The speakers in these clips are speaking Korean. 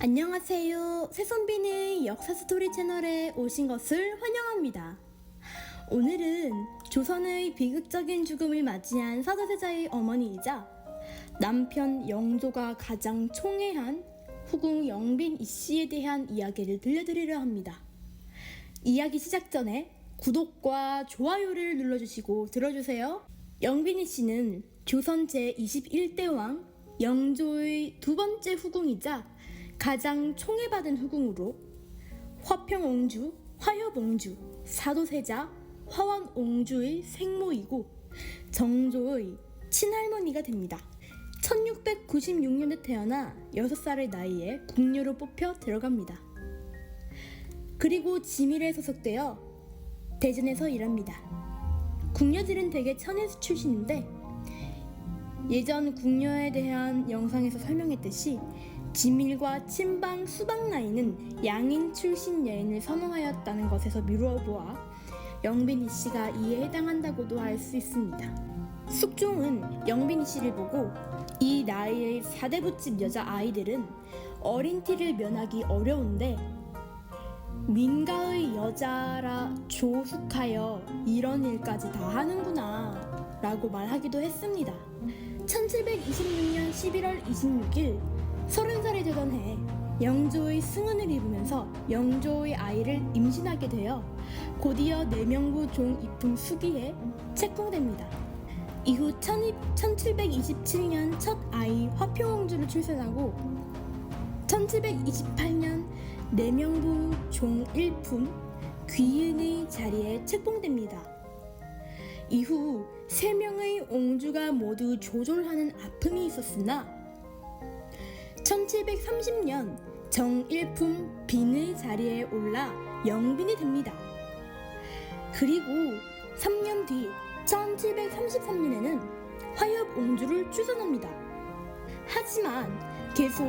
안녕하세요. 새선빈의 역사 스토리 채널에 오신 것을 환영합니다. 오늘은 조선의 비극적인 죽음을 맞이한 사도세자의 어머니이자 남편 영조가 가장 총애한 후궁 영빈 이씨에 대한 이야기를 들려드리려 합니다. 이야기 시작 전에 구독과 좋아요를 눌러주시고 들어주세요. 영빈 이씨는 조선 제21대 왕 영조의 두 번째 후궁이자 가장 총애받은 후궁으로 화평옹주, 화협옹주, 사도세자, 화완옹주의 생모이고 정조의 친할머니가 됩니다. 1696년에 태어나 6살의 나이에 궁녀로 뽑혀 들어갑니다. 그리고 지밀에 소속되어 대전에서 일합니다. 궁녀들은 대개 천혜수 출신인데 예전 궁녀에 대한 영상에서 설명했듯이 지밀과 친방 수방 나이는 양인 출신 여인을 선호하였다는 것에서 미루어보아 영빈 이씨가 이에 해당한다고도 할 수 있습니다. 숙종은 영빈 이씨를 보고 이 나이의 사대부집 여자아이들은 어린 티를 면하기 어려운데 민가의 여자라 조숙하여 이런 일까지 다 하는구나 라고 말하기도 했습니다. 1726년 11월 26일 30살이 되던 해 영조의 승은을 입으면서 영조의 아이를 임신하게 되어 곧이어 내명부 종 이품 수기에 책봉됩니다. 이후 1727년 첫 아이 화평옹주를 출산하고 1728년 내명부 종 1품 귀인의 자리에 책봉됩니다. 이후 3명의 옹주가 모두 조졸하는 아픔이 있었으나 1730년 정일품 빈의 자리에 올라 영빈이 됩니다. 그리고 3년 뒤 1733년에는 화협옹주를 출산합니다. 하지만 계속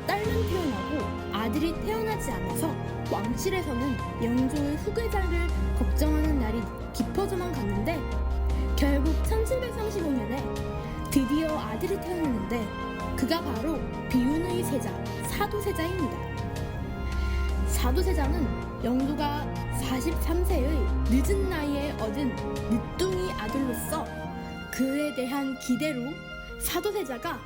딸만 태어나고 아들이 태어나지 않아서 왕실에서는 영조의 후계자를 걱정하는 날이 깊어져만 갔는데 결국 1735년에 드디어 아들이 태어났는데 그가 바로 비운의 세자 사도세자입니다. 사도세자는 영조가 43세의 늦은 나이에 얻은 늦둥이 아들로서 그에 대한 기대로 사도세자가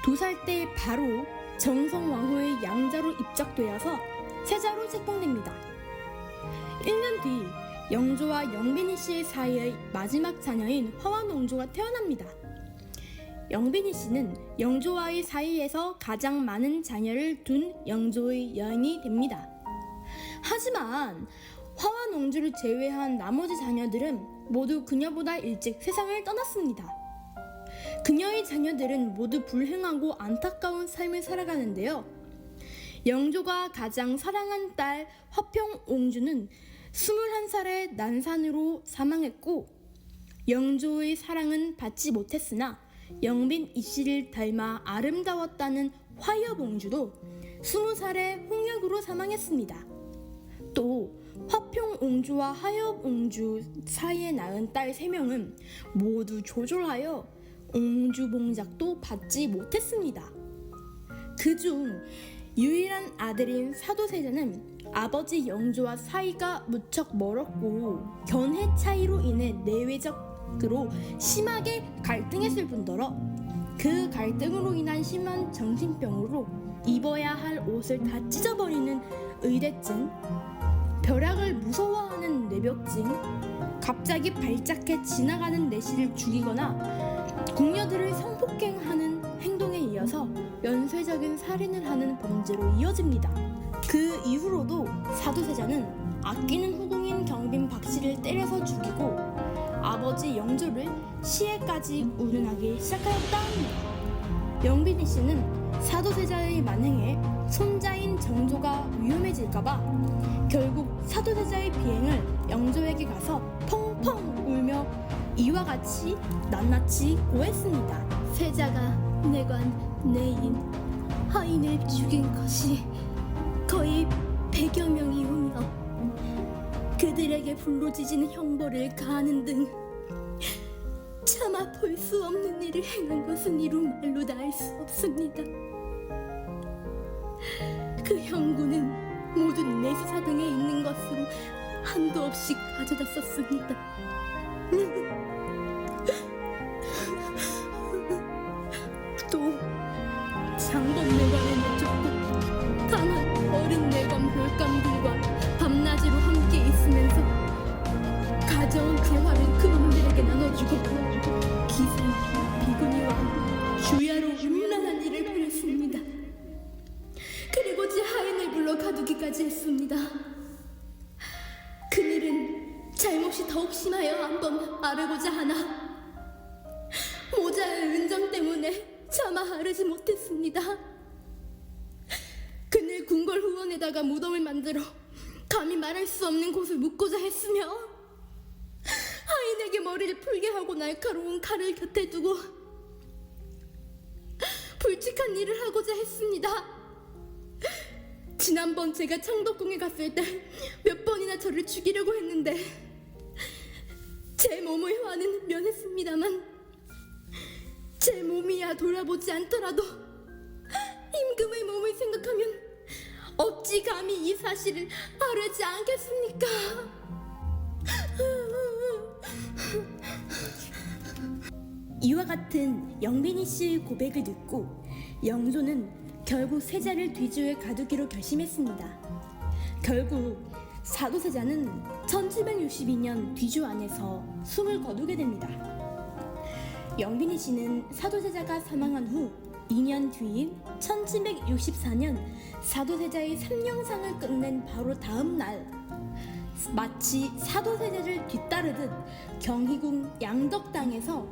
2살 때 바로 정성왕후의 양자로 입적되어서 세자로 책봉됩니다. 1년 뒤 영조와 영빈이 씨의 사이의 마지막 자녀인 화완옹주가 태어납니다. 영빈이 씨는 영조와의 사이에서 가장 많은 자녀를 둔 영조의 여인이 됩니다. 하지만 화완옹주를 제외한 나머지 자녀들은 모두 그녀보다 일찍 세상을 떠났습니다. 그녀의 자녀들은 모두 불행하고 안타까운 삶을 살아가는데요. 영조가 가장 사랑한 딸 화평옹주는 21살에 난산으로 사망했고 영조의 사랑은 받지 못했으나 영빈 이씨를 닮아 아름다웠다는 화협옹주도 20살에 홍역으로 사망했습니다. 또 화평옹주와 화협옹주 사이에 낳은 딸 3명은 모두 조졸하여 옹주봉작도 받지 못했습니다. 그중 유일한 아들인 사도세자는 아버지 영조와 사이가 무척 멀었고 견해 차이로 인해 내외적으로 심하게 갈등했을 뿐더러 그 갈등으로 인한 심한 정신병으로 입어야 할 옷을 다 찢어버리는 의대증, 벼락을 무서워하는 뇌벽증, 갑자기 발작해 지나가는 내시를 죽이거나 궁녀들을 성폭행하는 행동에 이어서 연쇄적인 살인을 하는 범죄로 이어집니다. 그 이후로도 사도세자는 아끼는 후궁인 경빈 박씨를 때려서 죽이고 아버지 영조를 시해까지 운운하기 시작하였다 합니다. 영빈이 씨는 사도세자의 만행에 손자인 정조가 위험해질까봐 결국 사도세자의 비행을 영조에게 가서 펑펑 울며 이와 같이 낱낱이 고했습니다. 세자가 내관 내인 하인을 죽인 것이 거의 100여 명이오며 그들에게 불로지진 형벌을 가하는 등 차마 볼 수 없는 일을 행한 것은 이루 말로 다 알 수 없습니다. 그 형구는 모든 내수사등에 있는 것으로 한도 없이 가져다 썼습니다. 또 장범내관의 내족도 강한 어린 내관 별감들과 밤낮으로 함께 있으면서 가져온 재화를 그놈들에게 나눠주고 기생, 비구니와 주야로 음란한 일을 벌였습니다. 그리고 제 하인을 불러 가두기까지 했습니다. 그일은 잘못이 더욱 심하여 한번 아르고자 하나 모자의 은정 때문에 차마 아르지 못했습니다. 그늘 궁궐 후원에다가 무덤을 만들어 감히 말할 수 없는 곳을 묻고자 했으며 하인에게 머리를 풀게 하고 날카로운 칼을 곁에 두고 불측한 일을 하고자 했습니다. 지난번 제가 창덕궁에 갔을 때 몇 번이나 저를 죽이려고 했는데 제 몸의 화는 면했습니다만 제 몸이야 돌아보지 않더라도 임금의 몸을 생각하면 어찌 감히 이 사실을 아뢰지 않겠습니까? 이와 같은 영빈이 씨의 고백을 듣고 영조는 결국 세자를 뒤주에 가두기로 결심했습니다. 결국 사도세자는 1762년 뒤주 안에서 숨을 거두게 됩니다. 영빈이 씨는 사도세자가 사망한 후 2년 뒤인 1764년 사도세자의 삼령상을 끝낸 바로 다음 날 마치 사도세자를 뒤따르듯 경희궁 양덕당에서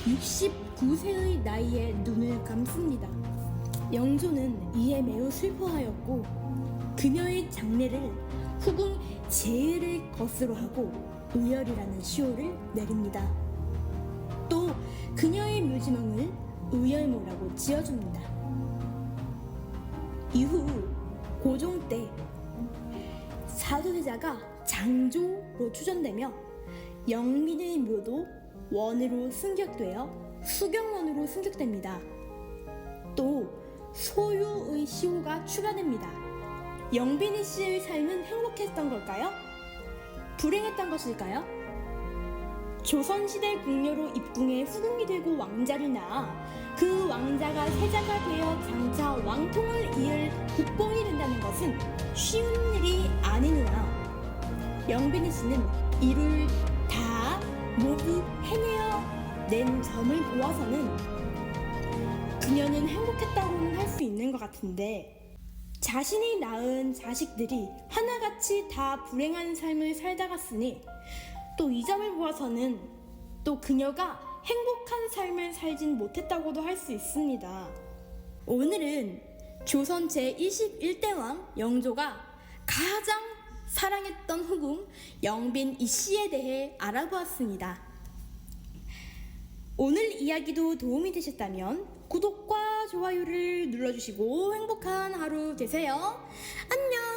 69세의 나이에 눈을 감습니다. 영조는 이에 매우 슬퍼하였고 그녀의 장례를 후궁 제의를 것으로 하고 의열이라는 시호를 내립니다. 또 그녀의 묘지명을 의열모라고 지어줍니다. 이후 고종 때 사도세자가 장조로 추전되며 영빈의 묘도 원으로 승격되어 수경원으로 승격됩니다. 또 소유의 시호가 추가됩니다. 영빈이 씨의 삶은 행복했던 걸까요? 불행했던 것일까요? 조선시대 궁녀로 입궁해 후궁이 되고 왕자를 낳아 그 왕자가 세자가 되어 장차 왕통을 이을 국뽕이 된다는 것은 쉬운 일이 아니느나 영빈이 씨는 이를 다 모두 해내어 낸 점을 보아서는 그녀는 행복했다고는 할 수 있는 것 같은데 자신이 낳은 자식들이 하나같이 다 불행한 삶을 살다 갔으니 또 이 점을 보아서는 또 그녀가 행복한 삶을 살진 못했다고도 할 수 있습니다. 오늘은 조선 제21대 왕 영조가 가장 사랑했던 후궁 영빈 이씨에 대해 알아보았습니다. 오늘 이야기도 도움이 되셨다면 구독과 좋아요를 눌러주시고 행복한 하루 되세요. 안녕!